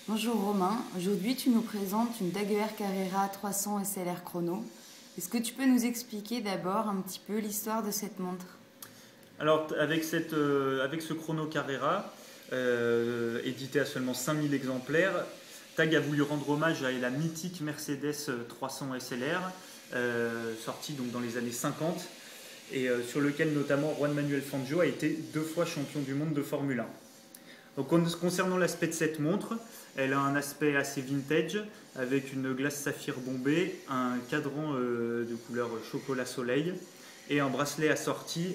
Bonjour Romain, aujourd'hui tu nous présentes une Daguerre Carrera 300 SLR chrono. Est-ce que tu peux nous expliquer d'abord un petit peu l'histoire de cette montre? Alors, avec ce chrono Carrera, édité à seulement 5000 exemplaires, TAG a voulu rendre hommage à la mythique Mercedes 300 SLR, sortie donc dans les années 50, et sur lequel notamment Juan Manuel Fangio a été 2 fois champion du monde de Formule 1. Donc, concernant l'aspect de cette montre, elle a un aspect assez vintage, avec une glace saphir bombée, un cadran de couleur chocolat soleil, et un bracelet assorti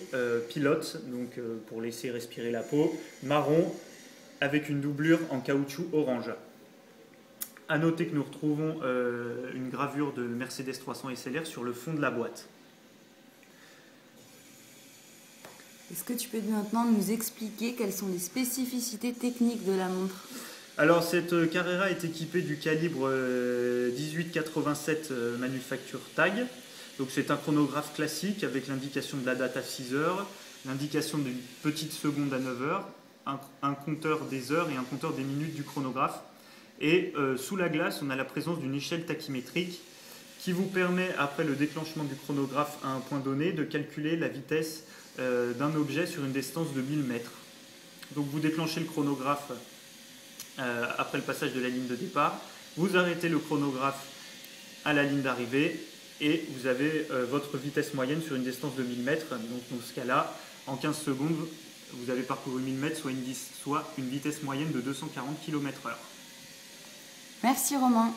pilote, donc pour laisser respirer la peau, marron, avec une doublure en caoutchouc orange. A noter que nous retrouvons une gravure de Mercedes 300 SLR sur le fond de la boîte. Est-ce que tu peux maintenant nous expliquer quelles sont les spécificités techniques de la montre? Alors cette Carrera est équipée du calibre 1887 manufacture TAG. Donc c'est un chronographe classique avec l'indication de la date à 6 heures, l'indication d'une petite seconde à 9 heures, un compteur des heures et un compteur des minutes du chronographe. Et sous la glace, on a la présence d'une échelle tachymétrique qui vous permet, après le déclenchement du chronographe à un point donné, de calculer la vitesse d'un objet sur une distance de 1000 mètres. Donc vous déclenchez le chronographe après le passage de la ligne de départ, vous arrêtez le chronographe à la ligne d'arrivée et vous avez votre vitesse moyenne sur une distance de 1000 mètres. Donc dans ce cas-là, en 15 secondes, vous avez parcouru 1000 mètres, soit une vitesse moyenne de 240 km/h. Merci Romain.